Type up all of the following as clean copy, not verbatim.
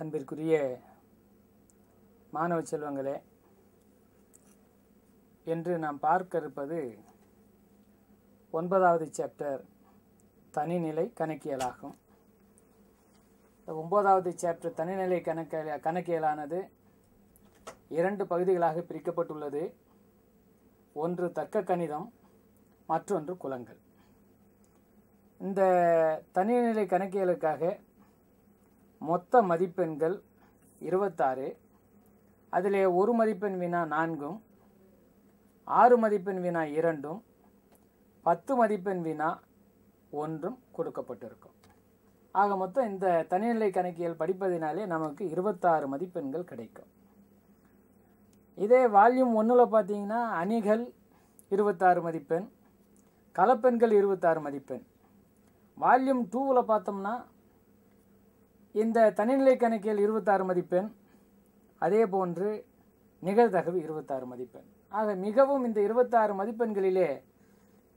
அன்பிற்குரிய மாணவ செல்வங்களே, என்று நாம் பார்க்க இருப்பது 9வது சாப்டர் தனிநிலை கணக்கியலாகும். 9வது சாப்டர் தனிநிலை கணக்கியலானது 2 பகுதிகளாக பிரிக்கப்பட்டுள்ளது. ஒன்று தர்க்க கணிதம், மற்றொன்று குலங்கள். இந்த தனிநிலை கணக்கியலுக்காக மொத்த மதிப்பெண்கள் 26. அதிலே 1 மதிப்பெண் வினா 4ம், 6 மதிப்பெண் வினா 2ம், 10 மதிப்பெண் வினா 1ம் கொடுக்கப்பட்டிருக்கும். ஆக மொத்தம் இந்த தனிநிலை கணக்கியல் படிப்பதினாலே நமக்கு 26 மதிப்பெண்கள் கிடைக்கும். இதே வால்யூம் 1ல் பார்த்தீங்கன்னா அணிகள் 26 மதிப்பெண், கலப்பெண்கள் 26 மதிப்பெண். வால்யூம் 2வில் பார்த்தோம்னா இந்த தனிநிலை கணக்கியல் 26 மதிப்பெண், அதே போன்று நிகழ்தகவு 26 மதிப்பெண். ஆக மிகவும் இந்த 26 மதிப்பெண்களிலே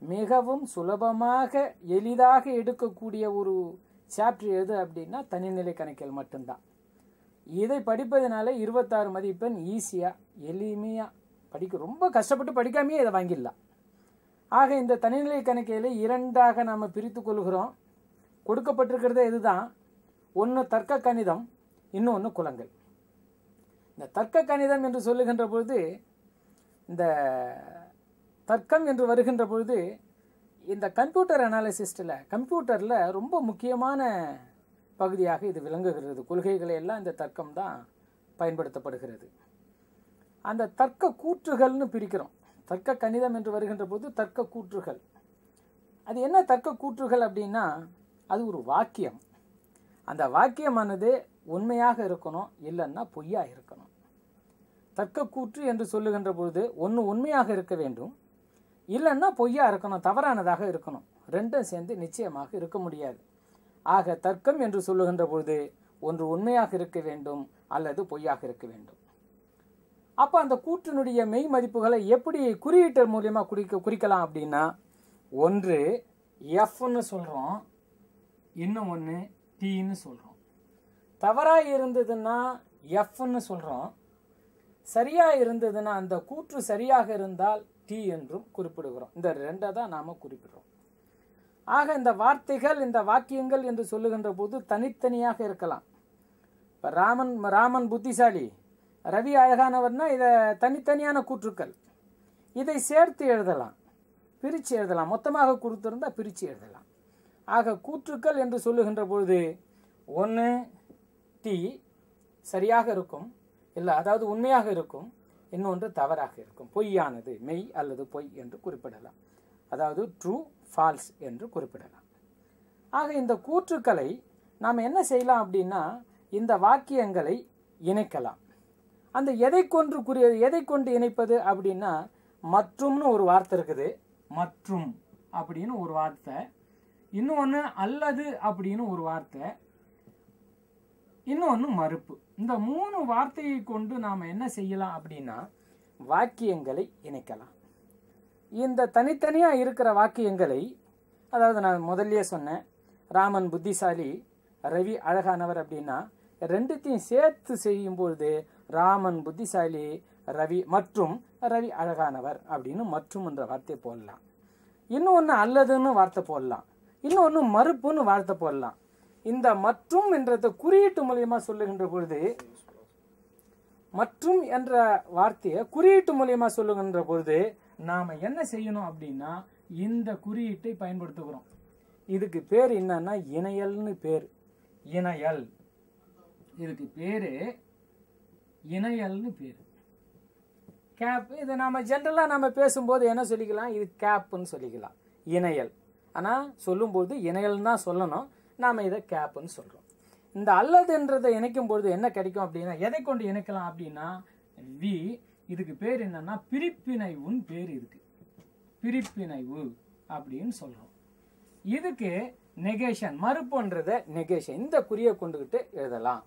மிகவும் சுலபமாக எளிதாக எடுக்கக்கூடிய ஒரு சாப்டர் எது அப்படின்னா தனிநிலை கணக்கியல் மட்டும்தான். இதை படிப்பதனால 26 மதிப்பெண் ஈஸியாக எளிமையாக படிக்க, ரொம்ப கஷ்டப்பட்டு படிக்காமையே இதை வாங்கிடலாம். ஆக இந்த தனிநிலை கணக்கியலை 2ஆக நாம் பிரித்து கொள்கிறோம். கொடுக்கப்பட்டிருக்கிறதே இதுதான். ஒன்று தர்க்க கணிதம், இன்னொன்று குலங்கள். இந்த தர்க்க கணிதம் என்று சொல்லுகின்ற பொழுது, இந்த தர்க்கம் என்று வருகின்ற பொழுது இந்த கம்ப்யூட்டர் அனாலிசிஸ்டில், கம்ப்யூட்டரில் ரொம்ப முக்கியமான பகுதியாக இது விளங்குகிறது. கொள்கைகளை எல்லாம் இந்த தர்க்கம் தான் பயன்படுத்தப்படுகிறது. அந்த தர்க்க கூற்றுகள்னு பிரிக்கிறோம். தர்க்க கணிதம் என்று வருகின்ற போது தர்க்க கூற்றுகள். அது என்ன தர்க்க கூற்றுகள் அப்படின்னா, அது ஒரு வாக்கியம். அந்த வாக்கியமானது உண்மையாக இருக்கணும், இல்லைன்னா பொய்யா இருக்கணும். தர்க்க கூற்று என்று சொல்லுகின்ற பொழுது ஒன்று உண்மையாக இருக்க வேண்டும், இல்லைன்னா பொய்யா இருக்கணும், தவறானதாக இருக்கணும். ரெண்டும் சேர்ந்து நிச்சயமாக இருக்க முடியாது. ஆக தர்க்கம் என்று சொல்லுகின்ற பொழுது ஒன்று உண்மையாக இருக்க வேண்டும் அல்லது பொய்யாக இருக்க வேண்டும். அப்போ அந்த கூற்றினுடைய மெய் மதிப்புகளை எப்படி குறியீட்டு மூலியமாக குறிக்கலாம் அப்படின்னா, ஒன்று எஃப்னு சொல்கிறோம், இன்னும் ஒன்று டீன்னு சொல்கிறோம். தவறாக இருந்ததுன்னா எஃப்னு சொல்கிறோம், சரியாக இருந்ததுன்னா அந்த கூற்று சரியாக இருந்தால் டி என்றும் குறிப்பிடுகிறோம். இந்த 2 தான் நாம் குறிப்பிடுறோம். ஆக இந்த வார்த்தைகள், இந்த வாக்கியங்கள் என்று சொல்லுகின்ற போது தனித்தனியாக இருக்கலாம். இப்போ ராமன் புத்திசாலி, ரவி அழகானவர்னா இதை தனித்தனியான கூற்றுக்கள். இதை சேர்த்து எழுதலாம், பிரித்து எழுதலாம். மொத்தமாக கொடுத்துருந்தா பிரித்து எழுதலாம். ஆக கூற்றுக்கள் என்று சொல்லுகின்ற பொழுது ஒன்று டி சரியாக இருக்கும், இல்லை அதாவது உண்மையாக இருக்கும், இன்னொன்று தவறாக இருக்கும், பொய்யானது, மெய் அல்லது பொய் என்று குறிப்பிடலாம். அதாவது ட்ரூ ஃபால்ஸ் என்று குறிப்பிடலாம். ஆக இந்த கூற்றுக்களை நாம் என்ன செய்யலாம் அப்படின்னா, இந்த வாக்கியங்களை இணைக்கலாம். அந்த எதை கொண்டு இணைப்பது அப்படின்னா, மற்றும்னு ஒரு வார்த்தை இருக்குது, மற்றும் அப்படின்னு ஒரு வார்த்தை, இன்னொன்று அல்லது அப்படின்னு ஒரு வார்த்தை, இன்னொன்று மறுப்பு. இந்த 3 வார்த்தையை கொண்டு நாம் என்ன செய்யலாம் அப்படின்னா வாக்கியங்களை இணைக்கலாம். இந்த தனித்தனியாக இருக்கிற வாக்கியங்களை, அதாவது நான் முதல்லயே சொன்னேன், ராமன் புத்திசாலி, ரவி அழகானவர் அப்படின்னா ரெண்டுத்தையும் சேர்த்து செய்யும்பொழுது ராமன் புத்திசாலி, ரவி மற்றும் ரவி அழகானவர் அப்படின்னு மற்றும் என்ற வார்த்தையை போடலாம். இன்னொன்று அல்லதுன்னு வார்த்தை போடலாம், இன்னொன்று மறுப்புன்னு வார்த்தை போடலாம். இந்த மற்றும் என்றதை குறியீட்டு மூலியமாக சொல்லுகின்ற பொழுது, மற்றும் என்ற வார்த்தையை குறியீட்டு மூலியமாக சொல்லுகின்ற பொழுது நாம் என்ன செய்யணும் அப்படின்னா இந்த குறியீட்டை பயன்படுத்துகிறோம். இதுக்கு பேர் என்னன்னா இணையல்னு பேர். இணையல், இதுக்கு பேர் இணையல்னு பேர். கேப், இதை நாம் ஜென்ரலாக நம்ம பேசும்போது என்ன சொல்லிக்கலாம், இது கேப்புன்னு சொல்லிக்கலாம், இணையல். ஆனால் சொல்லும்போது இணையல்னு தான் சொல்லணும், நாம் இதை கேப்புன்னு சொல்கிறோம். இந்த அல்லதுன்றதை இணைக்கும் பொழுது என்ன கிடைக்கும் அப்படின்னா, எதை கொண்டு இணைக்கலாம் அப்படின்னா வி, இதுக்கு பேர் என்னன்னா பிரிப்பிணைவுன்னு பேர். இதுக்கு பிரிப்பிணைவு அப்படின்னு சொல்கிறோம். இதுக்கு நெகேஷன், மறுப்புன்றதை நெகேஷன், இந்த குறியை கொண்டுக்கிட்டு எழுதலாம்.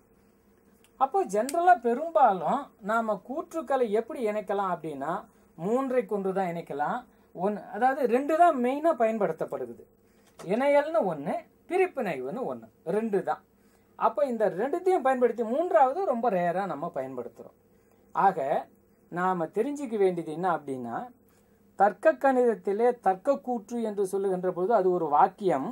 அப்போ ஜென்ரலாக பெரும்பாலும் நாம் கூற்றுக்களை எப்படி இணைக்கலாம் அப்படின்னா 3ஐ கொண்டு தான் இணைக்கலாம். அதாவது 2 தான் மெயினாக பயன்படுத்தப்படுகிறது. இணையல்னு ஒன்று, பிரிப்பிணைவுன்னு ஒன்று, 2 தான். அப்போ இந்த ரெண்டுத்தையும் பயன்படுத்தி மூன்றாவது ரொம்ப ரேராக நம்ம பயன்படுத்துகிறோம். ஆக நாம் தெரிஞ்சிக்க வேண்டியது என்ன அப்படின்னா, தர்க்க கணிதத்திலே தர்க்க கூற்று என்று சொல்லுகின்ற பொழுது அது ஒரு வாக்கியம்.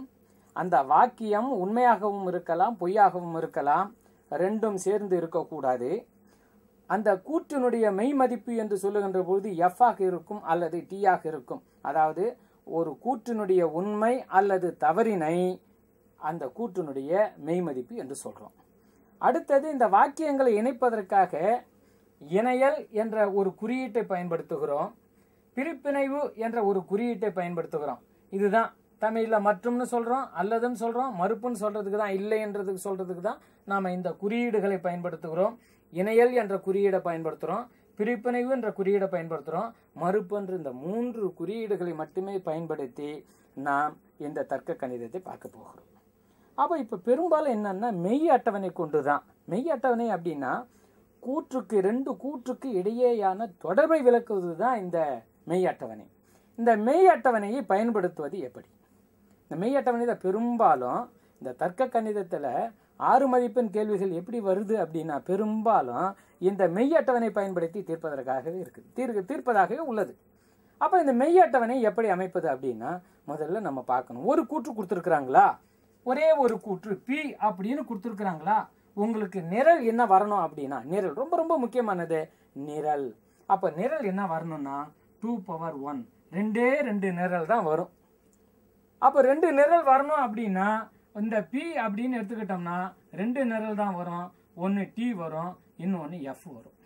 அந்த வாக்கியம் உண்மையாகவும் இருக்கலாம், பொய்யாகவும் இருக்கலாம், ரெண்டும் சேர்ந்து இருக்கக்கூடாது. அந்த கூற்றினுடைய மெய் மதிப்பு என்று சொல்லுகின்ற பொழுது எஃப் ஆக இருக்கும் அல்லது டி ஆக இருக்கும். அதாவது ஒரு கூற்றினுடைய உண்மை அல்லது தவறினை அந்த கூற்றினுடைய மெய் மதிப்பு என்று சொல்கிறோம். அடுத்தது இந்த வாக்கியங்களை இணைப்பதற்காக இணையல் என்ற ஒரு குறியீட்டை பயன்படுத்துகிறோம், பிரிப்பிணைவு என்ற ஒரு குறியீட்டை பயன்படுத்துகிறோம். இதுதான் தமிழில் மற்றும்னு சொல்கிறோம், அல்லதுன்னு சொல்கிறோம், மறுப்புன்னு சொல்கிறதுக்கு தான், இல்லை என்றதுக்கு சொல்கிறதுக்கு தான் நாம் இந்த குறியீடுகளை பயன்படுத்துகிறோம். இணையல் என்ற குறியீடை பயன்படுத்துகிறோம், பிரிப்பிணைவு என்ற குறியீடை பயன்படுத்துகிறோம், மறுப்பு என்ற இந்த 3 குறியீடுகளை மட்டுமே பயன்படுத்தி நாம் இந்த தர்க்க கணிதத்தை பார்க்க போகிறோம். அப்போ இப்போ பெரும்பாலும் என்னன்னா மெய் அட்டவணை கொண்டு தான். மெய் அட்டவணை அப்படின்னா கூற்றுக்கு 2 கூற்றுக்கு இடையேயான தொடர்பை விளக்குவது தான் இந்த மெய் அட்டவணை. இந்த மெய் அட்டவணையை பயன்படுத்துவது எப்படி? இந்த மெய் அட்டவணை பெரும்பாலும் இந்த தர்க்க கணிதத்தில் 6 மதிப்பெண் கேள்விகள் எப்படி வருது அப்படின்னா பெரும்பாலும் இந்த மெய் அட்டவணை பயன்படுத்தி தீர்ப்பதற்காகவே இருக்குது, தீர்ப்பதாகவே உள்ளது. அப்போ இந்த மெய் அட்டவணை எப்படி அமைப்பது அப்படின்னா முதல்ல நம்ம பார்க்கணும். ஒரு கூற்று கொடுத்துருக்குறாங்களா, ஒரே ஒரு கூற்று பி அப்படின்னு கொடுத்துருக்குறாங்களா, உங்களுக்கு நிரல் என்ன வரணும் அப்படின்னா, நிரல் ரொம்ப ரொம்ப முக்கியமானது, நிரல். அப்போ நிரல் என்ன வரணும்னா 2^1, 2 நிரல் தான் வரும். அப்போ 2 நிரல் வரணும் அப்படின்னா இந்த பி அப்படின்னு எடுத்துக்கிட்டோம்னா 2 நிரல் தான் வரும். ஒன்று டி வரும், இன்னொன்று எஃப் வரும்.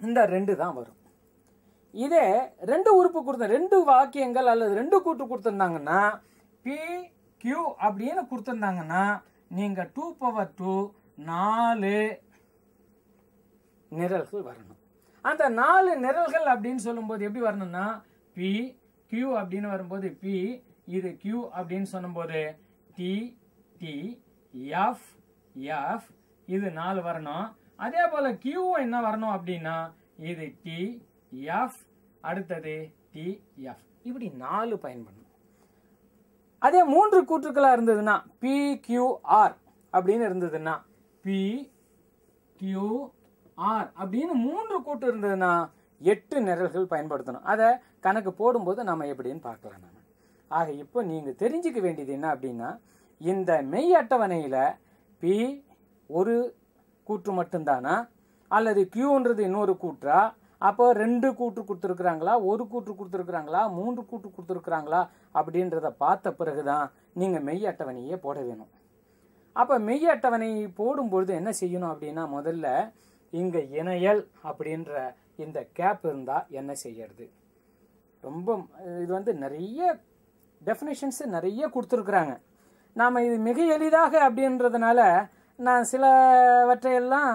இந்த 2 தான் வரும். இதே 2 உறுப்பு கொடுத்த 2 வாக்கியங்கள் அல்லது 2 கூட்டு கொடுத்துருந்தாங்கன்னா பி கியூ அப்படின்னு கொடுத்துருந்தாங்கன்னா நீங்கள் 2^2 4 நிரல்கள் வரணும். அந்த 4 நிரல்கள் அப்படின்னு சொல்லும்போது எப்படி வரணும்னா பி கியூ அப்படின்னு வரும்போது பி, இது கியூ அப்படின்னு சொல்லும்போது டி டி, எஃப் எஃப், இது 4 வரணும். அதே போல் கியூ என்ன வரணும் அப்படின்னா இது டி எஃப், அடுத்தது டி எஃப், இப்படி 4 பயன்படணும். அதே 3 கூற்றுக்களாக இருந்ததுன்னா பி கியூ ஆர் அப்படின்னு இருந்ததுன்னா பி கியூ ஆர் அப்படின்னு 3 கூட்டு இருந்ததுன்னா 8 நிரல்கள் பயன்படுத்தணும். அதை கணக்கு போடும்போது நம்ம எப்படின்னு பார்க்கலாம். நம்ம ஆக இப்போ நீங்கள் தெரிஞ்சுக்க வேண்டியது என்ன அப்படின்னா, இந்த மெய் அட்டவணையில் பி ஒரு கூற்று மட்டும்தானா அல்லது கியூன்றது இன்னொரு கூற்றா, அப்போ 2 கூற்று கொடுத்துருக்குறாங்களா, ஒரு கூற்று கொடுத்துருக்குறாங்களா, 3 கூற்று கொடுத்துருக்குறாங்களா அப்படின்றத பார்த்த பிறகு தான் நீங்கள் மெய் அட்டவணையே போட வேணும். அப்போ மெய் அட்டவணை போடும்பொழுது என்ன செய்யணும் அப்படின்னா முதல்ல இங்கே இணையல் அப்படின்ற இந்த கேப் இருந்தால் என்ன செய்யறது, ரொம்ப இது நிறைய டெஃபினேஷன்ஸு நிறைய கொடுத்துருக்குறாங்க. நாம் இது மிக எளிதாக அப்படின்றதுனால நான் சிலவற்றையெல்லாம்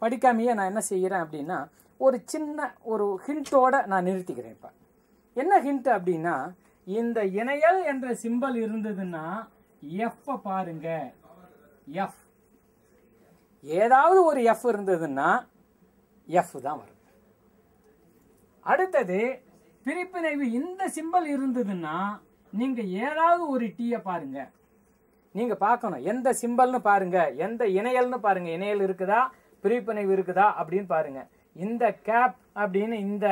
படிக்காமையே நான் என்ன செய்கிறேன் அப்படின்னா ஒரு சின்ன ஒரு ஹிண்ட்டோட நான் நிறுத்திக்கிறேன். இப்போ என்ன ஹிண்ட் அப்படின்னா, இந்த இணையல் என்ற சிம்பல் இருந்ததுன்னா எஃப் பாருங்க, எஃப் ஏதாவது ஒரு எஃப் இருந்ததுன்னா எஃப் தான் வரும். அடுத்தது பிரிப்பிணைவு இந்த சிம்பல் இருந்ததுன்னா நீங்க ஏதாவது ஒரு டீயை பாருங்க. நீங்க பார்க்கணும் எந்த சிம்பல்னு பாருங்க, எந்த இணையல்னு பாருங்க, இணையல் இருக்குதா பிரிப்பிணைவு இருக்குதா அப்படின்னு பாருங்க. இந்த கேப் அப்படின்னு இந்த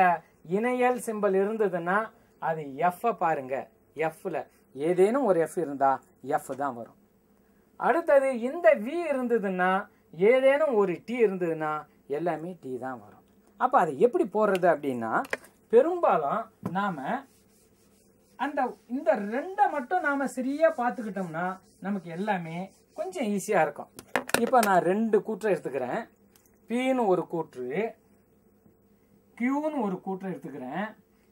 இணையல் சிம்பல் இருந்ததுன்னா அது எஃப் பாருங்க, எஃப்ல ஏதேனும் ஒரு எஃப் இருந்தா எஃப் தான் வரும். அடுத்தது இந்த வி இருந்ததுன்னா ஏதேனும் ஒரு டி இருந்ததுன்னா எல்லாமே டி தான் வரும். அப்போ அதை எப்படி போடுறது அப்படின்னா பெரும்பாலும் நாம் இந்த 2 மட்டும் நாம் சரியாக பார்த்துக்கிட்டோம்னா நமக்கு எல்லாமே கொஞ்சம் ஈஸியாக இருக்கும். இப்போ நான் 2 கூற்றை எடுத்துக்கிறேன், பின்னு ஒரு கூற்று, கியூன்னு ஒரு கூற்றை எடுத்துக்கிறேன்.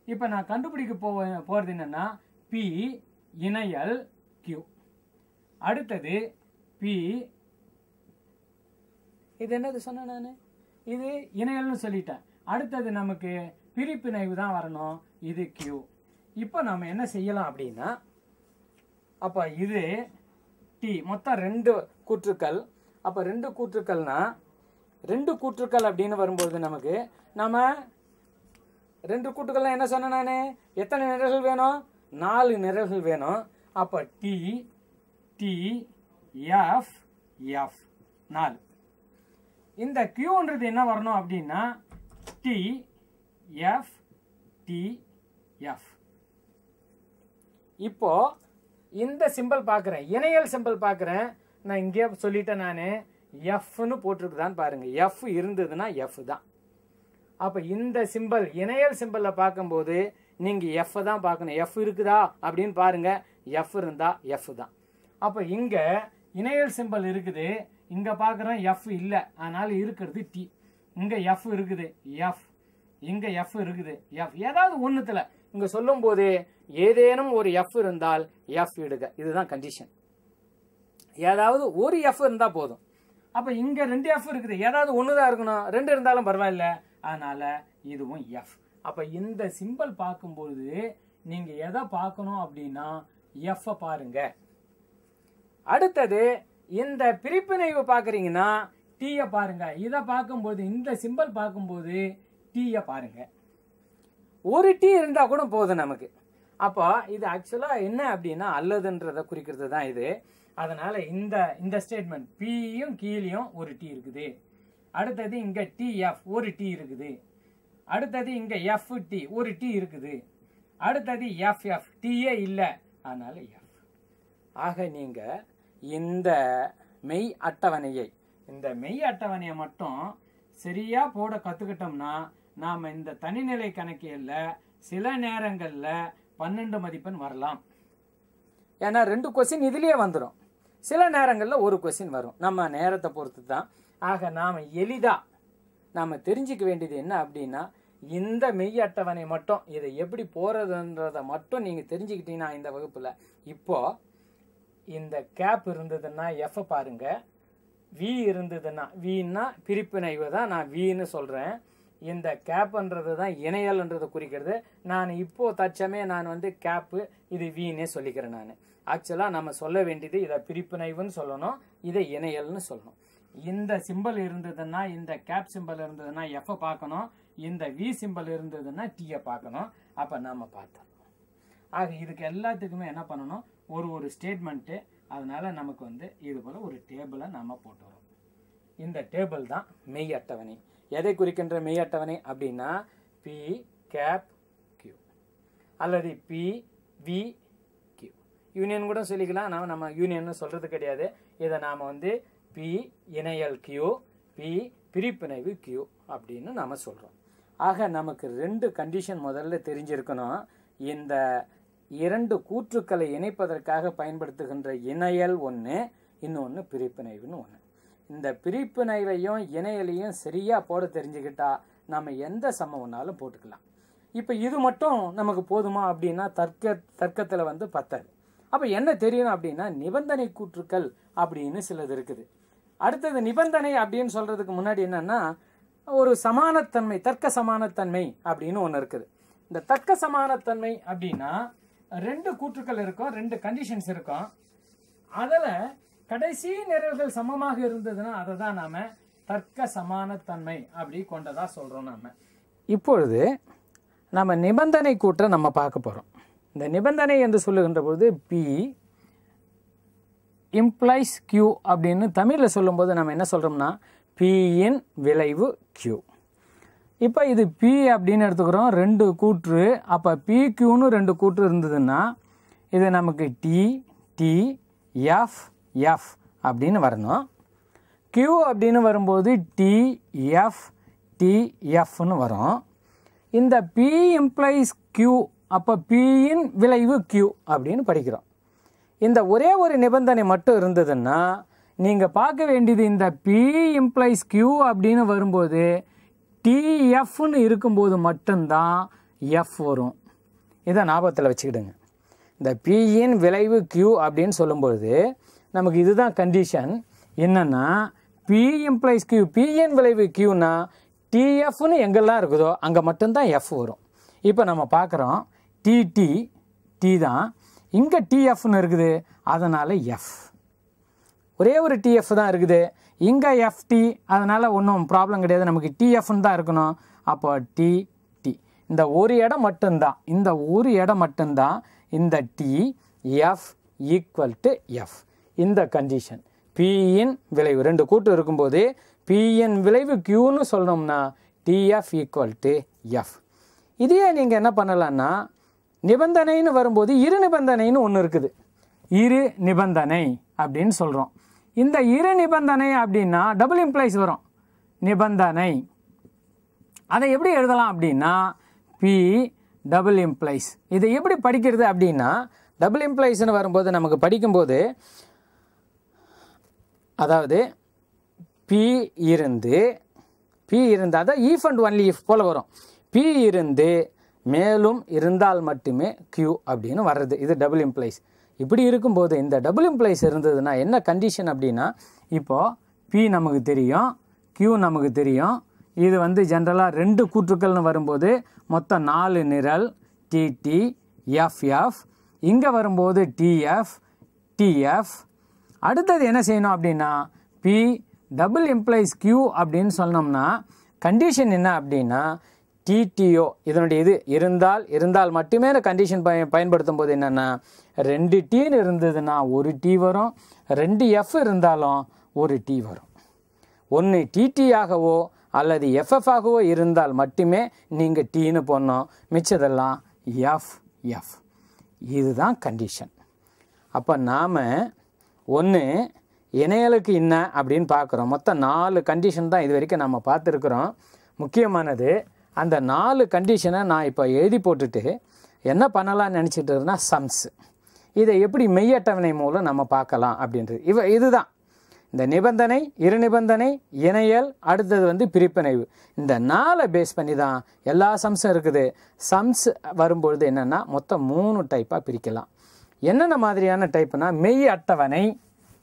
இப்போ நான் கண்டுபிடிக்க போகிறது என்னன்னா பி இணையல் கியூ, அடுத்தது பி, இது என்னது சொன்னேன் நான், இது இணையல்னு சொல்லிட்டேன். அடுத்தது நமக்கு பிரிப்பிணைவு தான் வரணும், இது கியூ. இப்போ நம்ம என்ன செய்யலாம் அப்படின்னா, அப்போ இது டி, மொத்தம் 2 கூற்றுக்கள். அப்போ 2 கூற்றுக்கள்னா 2 கூற்றுக்கள் அப்படின்னு வரும்போது நமக்கு நம்ம 2 கூற்றுக்கள்லாம் என்ன சொன்னேன் நான், எத்தனை நிரல்கள் வேணும், 4 நிரல்கள் வேணும். அப்போ டி டி எஃப் எஃப் 4. இந்த கியூன்றது என்ன வரணும் அப்படின்னா டி எஃப் டி எஃப். இப்போ இந்த சிம்பிள் பார்க்குறேன், இணையல் சிம்பிள் பார்க்குறேன். நான் இங்கே சொல்லிட்டேன், நான் எஃப்னு போட்டிருக்குதான்னு பாருங்க. எஃப் இருந்ததுன்னா எஃப் தான். அப்போ இந்த சிம்பிள் இணையல் சிம்பிளில் பார்க்கும்போது நீங்கள் எஃப் தான் பார்க்கணும். எஃப் இருக்குதா அப்படின்னு பாருங்க. எஃப் இருந்தால் எஃப் தான். அப்போ இங்கே இணையல் சிம்பிள் இருக்குது, இங்கே பார்க்குறோம் எஃப் இல்லை, அதனால் இருக்கிறது டி. இங்கே எஃப் இருக்குது எஃப், இங்கே எஃப் இருக்குது எஃப். ஏதாவது ஒன்றுத்தில் இங்கே சொல்லும் போது ஏதேனும் ஒரு எஃப் இருந்தால் எஃப் இடுக. இதுதான் கண்டிஷன். ஏதாவது ஒரு எஃப் இருந்தால் போதும். அப்போ இங்கே 2 எஃப் இருக்குது, ஏதாவது ஒன்று தான் இருக்கணும். 2 இருந்தாலும் பரவாயில்ல, அதனால இதுவும் எஃப். அப்போ இந்த சிம்பிள் பார்க்கும்போது நீங்கள் எதை பார்க்கணும் அப்படின்னா எஃப்பை பாருங்க. அடுத்தது இந்த பிரிப்பிணைவு பார்க்குறீங்கன்னா டீயை பாருங்க. இதை பார்க்கும்போது இந்த சிம்பிள் பார்க்கும்போது டீயை பாருங்க. ஒரு டீ இருந்தால் கூட போதும் நமக்கு. அப்போ இது ஆக்சுவலாக என்ன அப்படின்னா அல்லதுன்றதை குறிக்கிறது தான் இது. அதனால இந்த ஸ்டேட்மெண்ட் பியும் கீழேயும் ஒரு டீ இருக்குது. அடுத்தது இங்கே டிஎஃப் ஒரு டீ இருக்குது. அடுத்தது இங்கே எஃப் டி ஒரு டீ இருக்குது. அடுத்தது எஃப் எஃப் டீயே இல்லை, அதனால எஃப். ஆக நீங்கள் இந்த மெய் அட்டவணையை மட்டும் சரியா போட கற்றுக்கிட்டோம்னா நாம் இந்த தனிநிலை கணக்கியலில் சில நேரங்களில் 12 மதிப்பெண் வரலாம். ஏன்னா 2 கொஸ்டின் இதுலேயே வந்துடும். சில நேரங்களில் ஒரு கொஸ்டின் வரும், நம்ம நேரத்தை பொறுத்து தான். ஆக நாம் எளிதாக நாம் தெரிஞ்சிக்க வேண்டியது என்ன அப்படின்னா இந்த மெய் அட்டவணை மட்டும் இதை எப்படி போகிறதுன்றதை மட்டும் நீங்கள் தெரிஞ்சுக்கிட்டீங்கன்னா இந்த வகுப்பில். இப்போது இந்த கேப் இருந்ததுன்னா எஃப் பாருங்க, வி இருந்ததுன்னா வின்னா பிரிப்பிணைவு தான் நான் வின்னு சொல்கிறேன். இந்த கேப்ன்றது தான் இணையல்ன்றதை குறிக்கிறது. நான் இப்போது தச்சமே நான் கேப்பு இது வின்னே சொல்லிக்கிறேன். நான் ஆக்சுவலாக நம்ம சொல்ல வேண்டியது இதை பிரிப்பிணைவுன்னு சொல்லணும், இதை இணையல்னு சொல்லணும். இந்த சிம்பிள் இருந்ததுன்னா இந்த கேப் சிம்பிள் இருந்ததுன்னா எஃப் பார்க்கணும், இந்த வி சிம்பிள் இருந்ததுன்னா டீயை பார்க்கணும். அப்போ நாம் பார்த்தோம். ஆக இதுக்கு எல்லாத்துக்குமே என்ன பண்ணணும், ஒரு ஸ்டேட்மெண்ட்டு. அதனால நமக்கு இது போல் ஒரு டேபிளை நம்ம போட்டு வரோம். இந்த டேபிள் தான் மெய் அட்டவணை. எதை குறிக்கின்ற மெய் அட்டவணை அப்படின்னா பி கேப் கியூ அல்லது பி வி கியூ. யூனியன் கூட சொல்லிக்கலாம். நம்ம யூனியன் சொல்கிறது கிடையாது. இதை நாம் பி இணையல் கியூ, பி பிரிப்பிணைவு கியூ அப்படின்னு நாம் சொல்கிறோம். ஆக நமக்கு 2 கண்டிஷன் முதல்ல தெரிஞ்சிருக்கணும். இந்த 2 கூற்றுக்களை இணைப்பதற்காக பயன்படுத்துகின்ற இணையல் ஒன்று, இன்னொன்று பிரிப்பிணைவுன்னு ஒன்று. இந்த பிரிப்பிணைவையும் இணையலையும் சரியாக போட தெரிஞ்சுக்கிட்டா நம்ம எந்த சமம் ஒன்றாலும் போட்டுக்கலாம். இப்போ இது மட்டும் நமக்கு போதுமா அப்படின்னா தர்க்கத்தில் பத்தாது. அப்போ என்ன தெரியணும் அப்படின்னா நிபந்தனை கூற்றுக்கள் அப்படின்னு சிலது இருக்குது. அடுத்தது நிபந்தனை அப்படின்னு சொல்கிறதுக்கு முன்னாடி என்னென்னா ஒரு சமானத்தன்மை, தர்க்க சமானத்தன்மை அப்படின்னு ஒன்று இருக்குது. இந்த தர்க்க சமானத்தன்மை அப்படின்னா 2 கூற்றுக்கள் இருக்கும், 2 கண்டிஷன்ஸ் இருக்கும். அதில் கடைசி நிறைவுகள் சமமாக இருந்ததுன்னா அதை தான் நாம் தர்க்க சமானத்தன்மை அப்படி கொண்டதாக சொல்கிறோம். நாம் இப்பொழுது நம்ம நிபந்தனை கூற்றை நம்ம பார்க்க போகிறோம். இந்த நிபந்தனை என்று சொல்லுகின்ற பொழுது பி இம்ப்ளைஸ் கியூ அப்படின்னு தமிழில் சொல்லும்போது நம்ம என்ன சொல்கிறோம்னா பியின் விளைவு கியூ. இப்போ இது பி அப்படின்னு எடுத்துக்கிறோம், 2 கூற்று. அப்போ பி கியூன்னு 2 கூற்று இருந்ததுன்னா இது நமக்கு டி டி எஃப் எஃப் அப்படின்னு வரணும். கியூ அப்படின்னு வரும்போது டி எஃப் டி எஃப்னு வரும். இந்த பி இம்ப்ளைஸ் கியூ, அப்போ பியின் விளைவு கியூ அப்படின்னு படிக்கிறோம். இந்த ஒரே ஒரு நிபந்தனை மட்டும் இருந்ததுன்னா நீங்கள் பார்க்க வேண்டியது இந்த பி இம்ப்ளைஸ் கியூ அப்படின்னு வரும்போது டிஎஃப்னு இருக்கும்போது மட்டும்தான் எஃப் வரும். இதை ஞாபகத்தில் வச்சுக்கிடுங்க. இந்த பியின் விளைவு கியூ அப்படின்னு சொல்லும்பொழுது நமக்கு இதுதான் கண்டிஷன். என்னென்னா பி இம்ப்ளைஸ் கியூ, பியின் விளைவு கியூனா டிஎஃப்னு எங்கெல்லாம் இருக்குதோ அங்கே மட்டும்தான் எஃப் வரும். இப்போ நம்ம பார்க்குறோம் டி தான், இங்கே டிஎஃப்னு இருக்குது, அதனால் எஃப். ஒரே ஒரு டிஎஃப் தான் இருக்குது, இங்கே எஃப்டி, அதனால் ஒன்றும் ப்ராப்ளம் கிடையாது, நமக்கு டிஎஃப்னு தான் இருக்கணும். அப்போ டி இந்த ஒரு இடம் மட்டும்தான், இந்த T F equal to F. இந்த கண்டிஷன் பியின் விளைவு. ரெண்டு கூட்டு இருக்கும்போது பியின் விளைவு கியூன்னு சொல்லணும்னா டிஎஃப் ஈக்குவல் டு எஃப். இதையே நீங்கள் என்ன பண்ணலான்னா நிபந்தனைன்னு வரும்போது இரு நிபந்தனைன்னு ஒன்று இருக்குது. இரு நிபந்தனை அப்படின்னு சொல்கிறோம். இந்த இரு நிபந்தனை அப்படின்னா டபுள் இம்ப்ளைஸ் வரும். நிபந்தனை அதை எப்படி எழுதலாம் அப்படின்னா பி டபுள் இம்ப்ளைஸ். இதை எப்படி படிக்கிறது அப்படின்னா டபுள் இம்ப்ளைஸ்னு வரும்போது நமக்கு படிக்கும்போது அதாவது பி இருந்து அதான் ஈஃப் அண்ட் ஒன்லி இஃப் போல் வரும். பி இருந்து மேலும் இருந்தால் மட்டுமே கியூ அப்படின்னு வர்றது. இது டபுள் இம்ப்ளைஸ். இப்படி இருக்கும்போது இந்த டபுள் இம்ப்ளைஸ் இருந்ததுன்னா என்ன கண்டிஷன் அப்படின்னா இப்போது பி நமக்கு தெரியும், கியூ நமக்கு தெரியும். இது வந்து ஜென்ரலாக ரெண்டு கூற்றுக்கள்னு வரும்போது மொத்தம் 4 நிரல் டிடி எஃப்எஃப். இங்கே வரும்போது டிஎஃப் டிஎஃப். அடுத்தது என்ன செய்யணும் அப்படின்னா பி டபுள் இம்ப்ளைஸ் கியூ அப்படின்னு சொன்னோம்னா கண்டிஷன் என்ன அப்படின்னா டிடிஓ இதனுடைய இது இருந்தால் மட்டுமே கண்டிஷன் பயன்படுத்தும் போது என்னென்னா 2 டீன்னு இருந்ததுன்னா 1 டி வரும், 2 எஃப் இருந்தாலும் 1 டி வரும். ஒன்று டிடி ஆகவோ அல்லது எஃப்எஃப் ஆகவோ இருந்தால் மட்டுமே நீங்கள் டீன்னு போடணும், மிச்சதெல்லாம் எஃப். இதுதான் கண்டிஷன். அப்போ நாம் ஒன்று இணையலுக்கு என்ன அப்படின்னு பார்க்குறோம். மொத்தம் 4 கண்டிஷன் தான் இது வரைக்கும் நம்ம பார்த்துருக்குறோம். முக்கியமானது அந்த 4 கண்டிஷனை நான் இப்போ எழுதி போட்டுட்டு என்ன பண்ணலாம்னு நினச்சிட்டு இருந்தா சம்ஸ். இதை எப்படி மெய் அட்டவணை மூலம் நம்ம பார்க்கலாம் அப்படின்றது. இதுதான் இந்த நிபந்தனை, இரு நிபந்தனை, இணையல், அடுத்தது வந்து பிரிப்பிணைவு. இந்த 4 பேஸ் பண்ணி தான் எல்லா சம்ஸும் இருக்குது. சம்ஸ் வரும்பொழுது என்னென்னா மொத்தம் 3 டைப்பாக பிரிக்கலாம். என்னென்ன மாதிரியான டைப்புனா மெய் அட்டவணை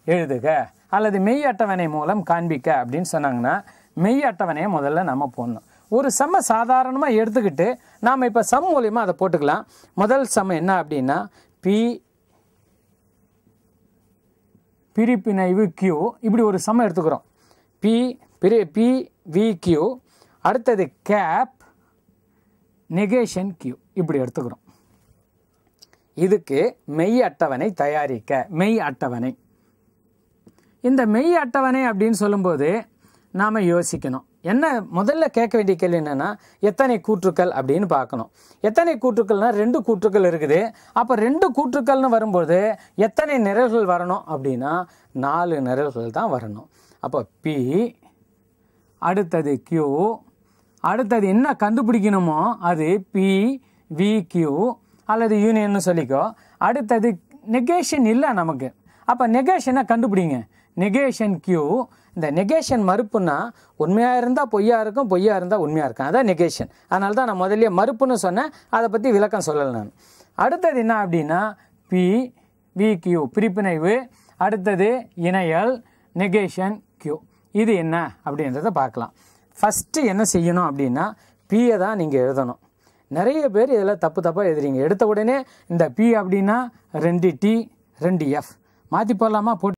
எழுதுக அல்லது மெய் அட்டவணை மூலம் காண்பிக்க அப்படின்னு சொன்னாங்கன்னா மெய் அட்டவணையை முதல்ல நம்ம போடணும். ஒரு சம்மை சாதாரணமாக எடுத்துக்கிட்டு நாம் இப்போ சம் மூலிமா அதை போட்டுக்கலாம். முதல் சம் என்ன அப்படின்னா பி பிரிப்பிணைவு கியூ. இப்படி ஒரு சம் எடுத்துக்கிறோம். P V Q. அடுத்தது கேப் நெகேஷன் கியூ. இப்படி எடுத்துக்கிறோம். இதுக்கு மெய் அட்டவணை தயாரிக்க. மெய் அட்டவணை. இந்த மெய் அட்டவணை அப்படின்னு சொல்லும்போது நாம் யோசிக்கணும். என்ன முதல்ல கேட்க வேண்டிய கேள்வி என்னென்னா எத்தனை கூற்றுக்கள் அப்படின்னு பார்க்கணும். எத்தனை கூற்றுக்கள்னால் 2 கூற்றுக்கள் இருக்குது. அப்போ 2 கூற்றுக்கள்னு வரும்போது எத்தனை நிரல்கள் வரணும் அப்படின்னா 4 நிரல்கள் தான் வரணும். அப்போ பி, அடுத்தது கியூ, அடுத்தது என்ன கண்டுபிடிக்கணுமோ அது பி வி கியூ அல்லது யூனியன்னு சொல்லிக்கோ. அடுத்தது நெகேஷன் இல்லை நமக்கு. அப்போ நெகேஷனை கண்டுபிடிங்க. Negation Q. இந்த நெகேஷன் மறுப்புன்னா உண்மையாக இருந்தால் பொய்யா இருக்கும், பொய்யா இருந்தால் உண்மையாக இருக்கும். அதான் நெகேஷன். அதனால தான் நான் முதல்ல மறுப்புன்னு சொன்னேன். அதை பற்றி விளக்கம் சொல்லலை நான். அடுத்தது என்ன அப்படின்னா பி வி கியூ பிரிப்பிணைவு, அடுத்தது இணையல், நெகேஷன் கியூ. இது என்ன அப்படின்றத பார்க்கலாம். ஃபஸ்ட்டு என்ன செய்யணும் அப்படின்னா பியை தான் நீங்கள் எழுதணும். நிறைய பேர் இதில் தப்பாக எழுதுறீங்க. எடுத்த உடனே இந்த பி அப்படின்னா 2 டி 2 எஃப் மாற்றி போடலாமா? போட்டு